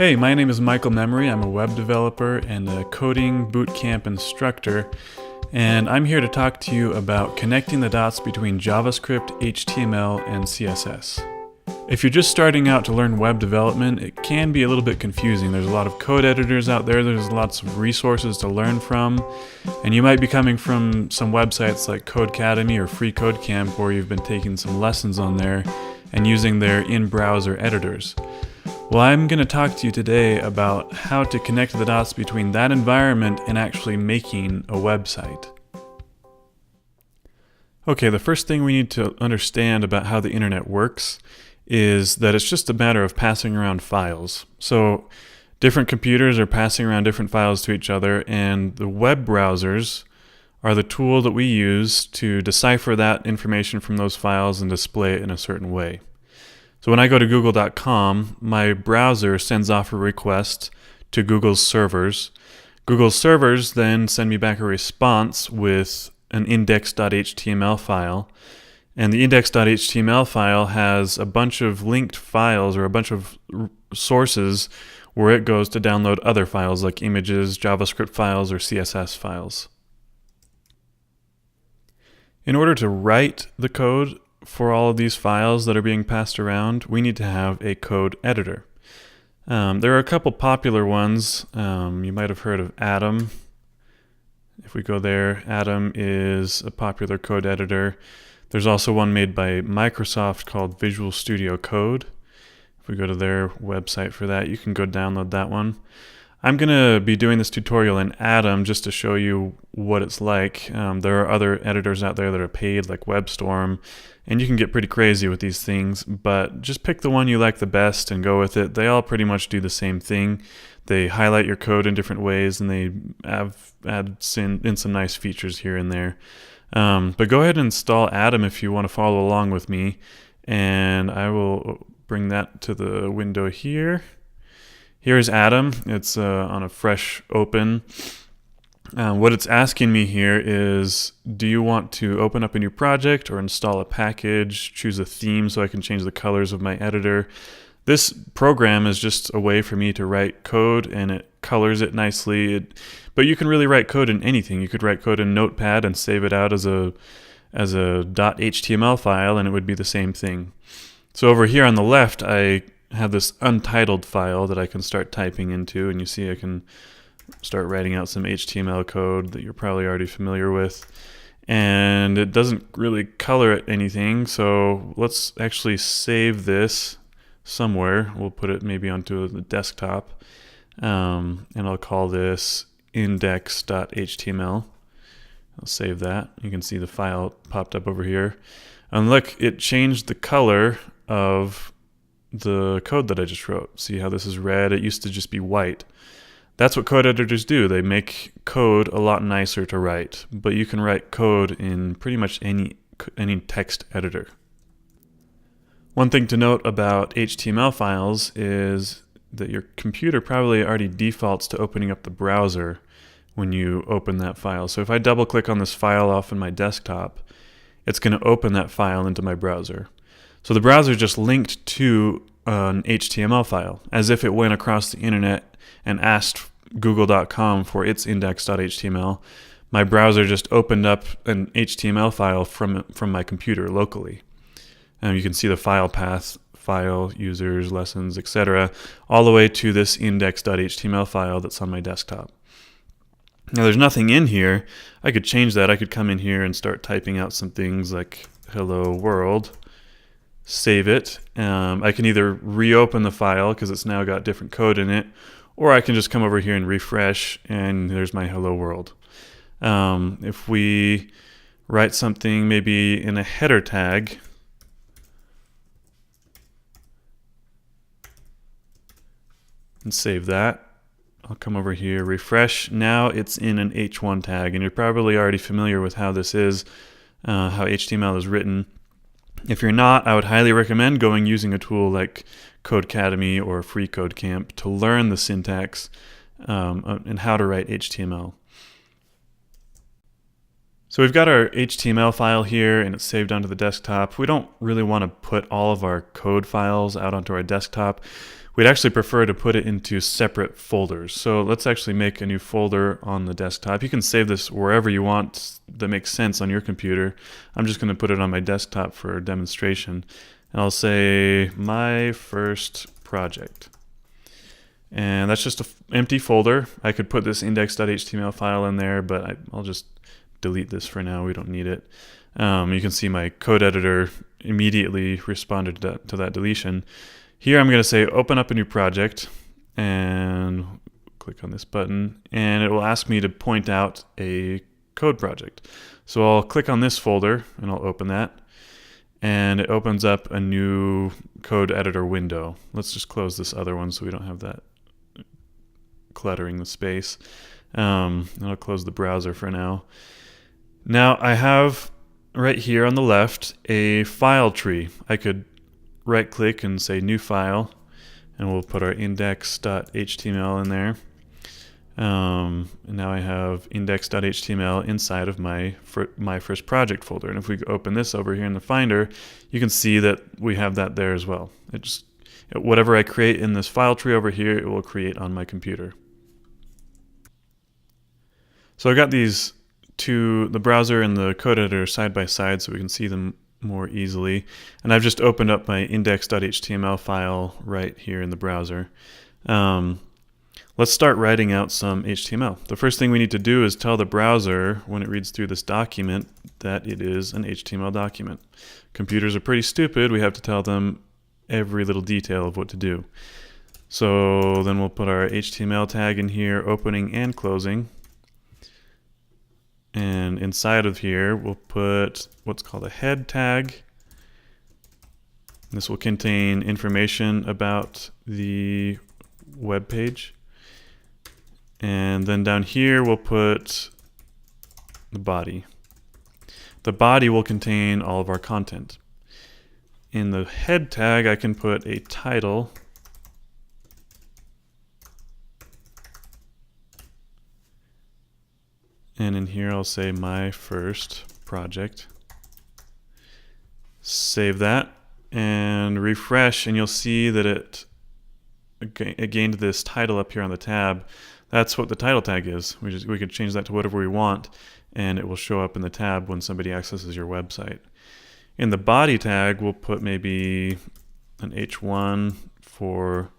Hey, my name is Michael Memory. I'm a web developer and a coding bootcamp instructor, and I'm here to talk to you about connecting the dots between JavaScript, HTML, and CSS. If you're just starting out to learn web development, it can be a little bit confusing. There's a lot of code editors out there, there's lots of resources to learn from, and you might be coming from some websites like Codecademy or Free Code Camp where you've been taking some lessons on there and using their in-browser editors. Well, I'm going to talk to you today about how to connect the dots between that environment and actually making a website. Okay, the first thing we need to understand about how the internet works is that it's just a matter of passing around files. So different computers are passing around different files to each other, and the web browsers are the tool that we use to decipher that information from those files and display it in a certain way. So when I go to google.com, my browser sends off a request to Google's servers. Google's servers then send me back a response with an index.html file. And the index.html file has a bunch of linked files or a bunch of sources where it goes to download other files like images, JavaScript files, or CSS files. In order to write the code for all of these files that are being passed around, we need to have a code editor. There are a couple popular ones. You might have heard of Atom. If we go there, Atom is a popular code editor. There's also one made by Microsoft called Visual Studio Code. If we go to their website for that, you can go download that one. I'm going to be doing this tutorial in Atom just to show you what it's like. There are other editors out there that are paid, like WebStorm, and you can get pretty crazy with these things, but just pick the one you like the best and go with it. They all pretty much do the same thing. They highlight your code in different ways, and they add in some nice features here and there. But go ahead and install Atom if you want to follow along with me, and I will bring that to the window here. Here's Atom. It's on a fresh open. What it's asking me here is, do you want to open up a new project or install a package, choose a theme so I can change the colors of my editor? This program is just a way for me to write code, and it colors it nicely. But you can really write code in anything. You could write code in Notepad and save it out as a .html file, and it would be the same thing. So over here on the left, I have this untitled file that I can start typing into, and you see I can start writing out some HTML code that you're probably already familiar with. And it doesn't really color it anything, so let's actually save this somewhere. We'll put it maybe onto the desktop, and I'll call this index.html. I'll save that. You can see the file popped up over here. And look, it changed the color of the code that I just wrote. See how this is red? It used to just be white. That's what code editors do. They make code a lot nicer to write, but you can write code in pretty much any text editor. One thing to note about HTML files is that your computer probably already defaults to opening up the browser when you open that file. So if I double click on this file off in my desktop, it's going to open that file into my browser. So the browser just linked to an HTML file, as if it went across the internet and asked google.com for its index.html. My browser just opened up an HTML file from my computer locally. And you can see the file path, file, users, lessons, etc., all the way to this index.html file that's on my desktop. Now there's nothing in here. I could change that. I could come in here and start typing out some things like hello world. Save it. I can either reopen the file because it's now got different code in it, or I can just come over here and refresh, and there's my hello world. If we write something maybe in a header tag, and save that, I'll come over here, refresh. Now it's in an h1 tag, and you're probably already familiar with how this is, how HTML is written. If you're not, I would highly recommend using a tool like Codecademy or Free Code Camp to learn the syntax and how to write HTML. So we've got our HTML file here, and it's saved onto the desktop. We don't really want to put all of our code files out onto our desktop. we'd actually prefer to put it into separate folders. So let's actually make a new folder on the desktop. You can save this wherever you want that makes sense on your computer. I'm just going to put it on my desktop for demonstration. And I'll say my first project. And that's just an empty folder. I could put this index.html file in there, but I'll just delete this for now. We don't need it. You can see my code editor immediately responded to that deletion. Here I'm going to say open up a new project and click on this button, and it will ask me to point out a code project. So I'll click on this folder and I'll open that, and it opens up a new code editor window. Let's just close this other one so we don't have that cluttering the space. I'll close the browser for now. Now I have right here on the left a file tree. I could right click and say new file, and we'll put our index.html in there. And now I have index.html inside of my first project folder. And if we open this over here in the Finder, you can see that we have that there as well. Whatever I create in this file tree over here, it will create on my computer. So I got these two, the browser and the code editor, side by side so we can see them more easily. And I've just opened up my index.html file right here in the browser. Let's start writing out some HTML. The first thing we need to do is tell the browser when it reads through this document that it is an HTML document. Computers are pretty stupid. We have to tell them every little detail of what to do. So then we'll put our HTML tag in here, opening and closing. And inside of here, we'll put what's called a head tag. This will contain information about the web page. And then down here, we'll put the body. The body will contain all of our content. In the head tag, I can put a title. And in here, I'll say my first project. Save that and refresh, and you'll see that it gained this title up here on the tab. That's what the title tag is. We could change that to whatever we want, and it will show up in the tab when somebody accesses your website. In the body tag, we'll put maybe an H1 for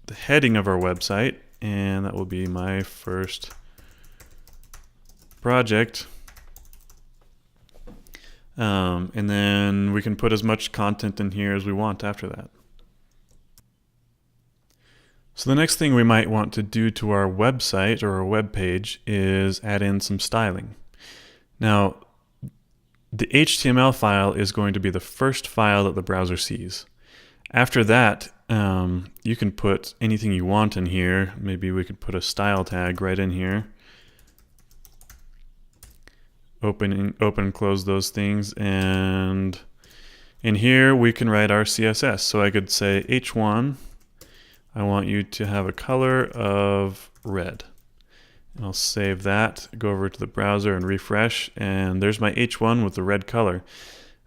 the heading of our website, and that will be my first project. And then we can put as much content in here as we want after that. So the next thing we might want to do to our website or our web page is add in some styling. Now, the HTML file is going to be the first file that the browser sees. After that, you can put anything you want in here. Maybe we could put a style tag right in here. Open and close those things, and in here we can write our CSS. So I could say H1, I want you to have a color of red. And I'll save that, go over to the browser and refresh, and there's my H1 with the red color.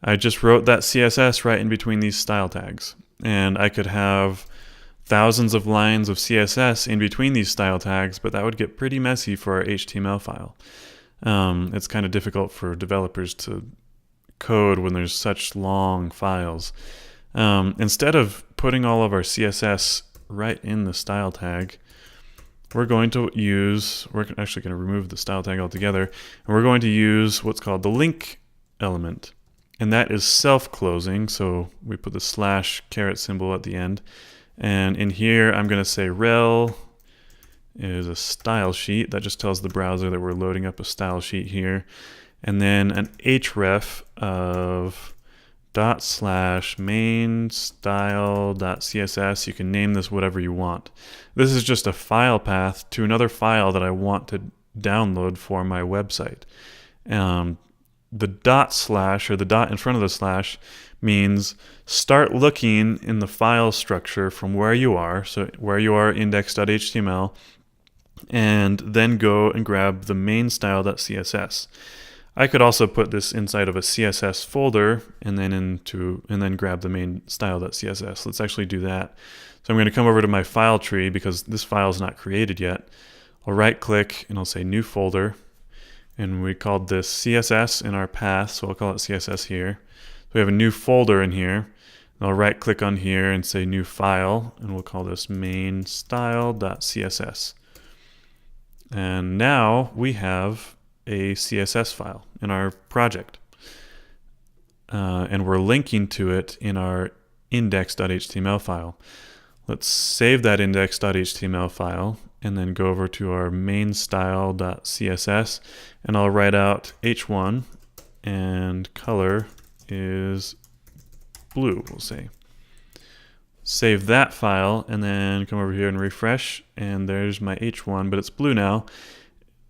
I just wrote that CSS right in between these style tags, and I could have thousands of lines of CSS in between these style tags, but that would get pretty messy for our HTML file. It's kind of difficult for developers to code when there's such long files. Instead of putting all of our CSS right in the style tag, we're actually going to remove the style tag altogether, and we're going to use what's called the link element. And that is self-closing, so we put the / caret symbol at the end. And in here, I'm going to say rel is a style sheet. That just tells the browser that we're loading up a style sheet here. And then an href of /main style.css. You can name this whatever you want. This is just a file path to another file that I want to download for my website. The // or the dot in front of the slash means start looking in the file structure from where you are, so where you are index.html, and then go and grab the main style.css. I could also put this inside of a CSS folder and then grab the main style.css. Let's actually do that. So I'm going to come over to my file tree because this file is not created yet. I'll right click and I'll say new folder, and we called this CSS in our path, so I'll call it CSS here. So we have a new folder in here. I'll right click on here and say new file, and we'll call this main style.css. And now we have a CSS file in our project. And we're linking to it in our index.html file. Let's save that index.html file and then go over to our main style.css, and I'll write out h1 and color is blue, we'll say. Save that file and then come over here and refresh, and there's my h1, but it's blue now,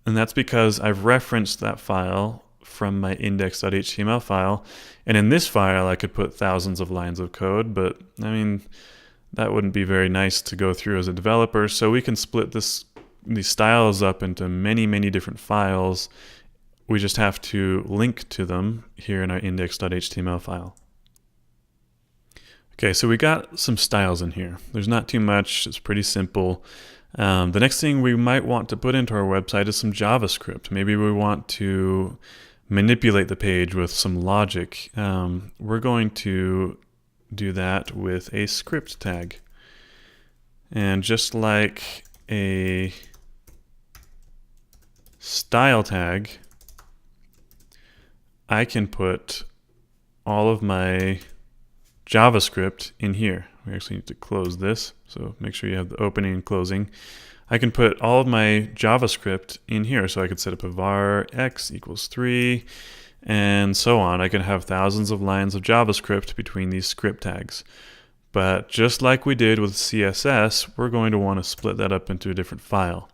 and that's because I've referenced that file from my index.html file, and in this file I could put thousands of lines of code, but I mean that wouldn't be very nice to go through as a developer, so we can split these styles up into many different files. We just have to link to them here in our index.html file. Okay, so we got some styles in here. There's not too much, it's pretty simple. The next thing we might want to put into our website is some JavaScript. Maybe we want to manipulate the page with some logic. We're going to do that with a script tag. And just like a style tag, I can put all of my JavaScript in here. We actually need to close this, so make sure you have the opening and closing. I can put all of my JavaScript in here, so I could set up a var x equals 3 and so on. I can have thousands of lines of JavaScript between these script tags. But just like we did with CSS, we're going to want to split that up into a different file.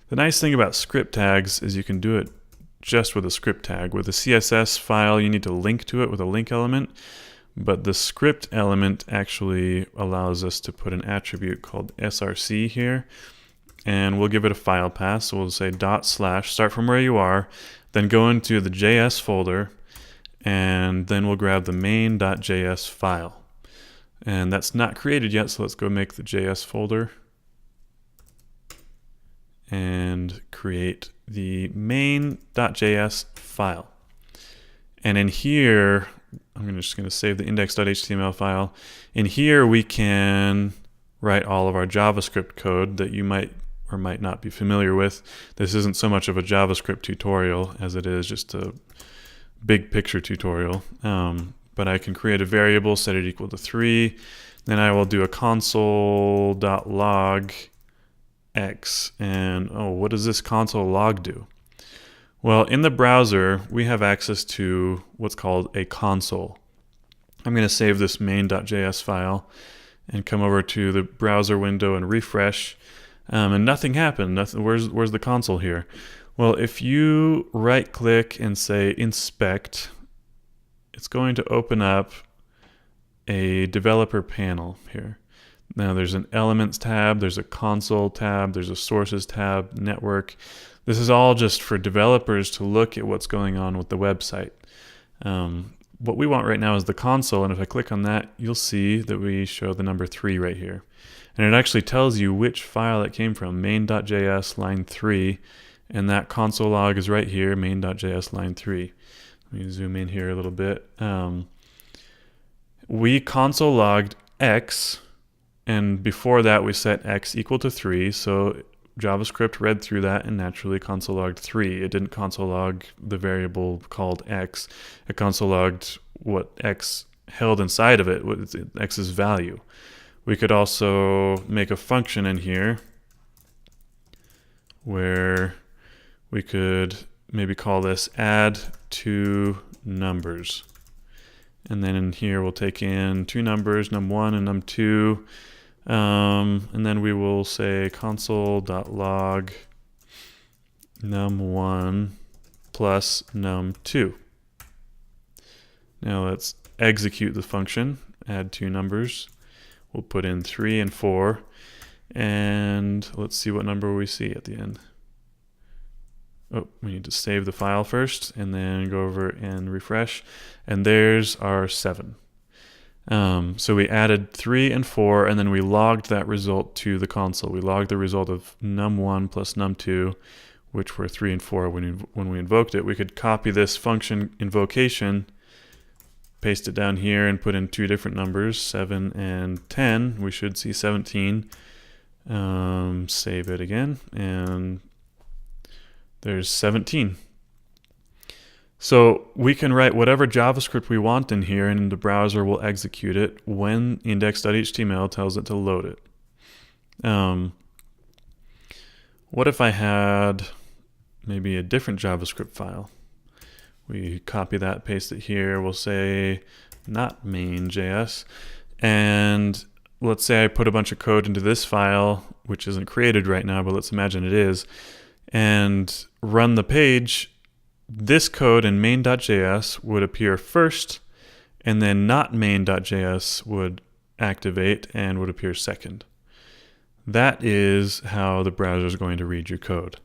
The nice thing about script tags is you can do it just with a script tag. With a CSS file, you need to link to it with a link element, but the script element actually allows us to put an attribute called src here, and we'll give it a file path. So we'll say / start from where you are, then go into the JS folder, and then we'll grab the main.js file. And that's not created yet, so let's go make the JS folder and create the main.js file. And in here, I'm just going to save the index.html file. In here, we can write all of our JavaScript code that you might or might not be familiar with. This isn't so much of a JavaScript tutorial as it is just a big picture tutorial. But I can create a variable, set it equal to 3. Then I will do a console.log x. And what does this console log do? Well, in the browser, we have access to what's called a console. I'm going to save this main.js file and come over to the browser window and refresh. And nothing happened. Where's the console here? Well, if you right click and say inspect, it's going to open up a developer panel here. Now there's an elements tab, there's a console tab, there's a sources tab, network. This is all just for developers to look at what's going on with the website. What we want right now is the console, and if I click on that, you'll see that we show the number 3 right here. And it actually tells you which file it came from, main.js line 3, and that console log is right here, main.js line 3. Let me zoom in here a little bit. We console logged x, and before that we set x equal to 3, so JavaScript read through that and naturally console logged 3. It didn't console log the variable called x. It console logged what x held inside of it, what x's value. We could also make a function in here where we could maybe call this add 2 numbers. And then in here we'll take in 2 numbers, num1 and num2. And then we will say console.log num1 plus num2. Now let's execute the function, add 2 numbers. We'll put in 3 and 4, and let's see what number we see at the end. Oh, we need to save the file first and then go over and refresh, and there's our 7. So we added 3 and 4, and then we logged that result to the console. We logged the result of num1 plus num2, which were 3 and 4 when we invoked it. We could copy this function invocation, paste it down here, and put in 2 different numbers, 7 and 10. We should see 17. Save it again, and there's 17. So we can write whatever JavaScript we want in here, and the browser will execute it when index.html tells it to load it. What if I had maybe a different JavaScript file? We copy that, paste it here. We'll say not main.js. And let's say I put a bunch of code into this file, which isn't created right now, but let's imagine it is, and run the page. This code in main.js would appear first, and then not main.js would activate and would appear second. That is how the browser is going to read your code.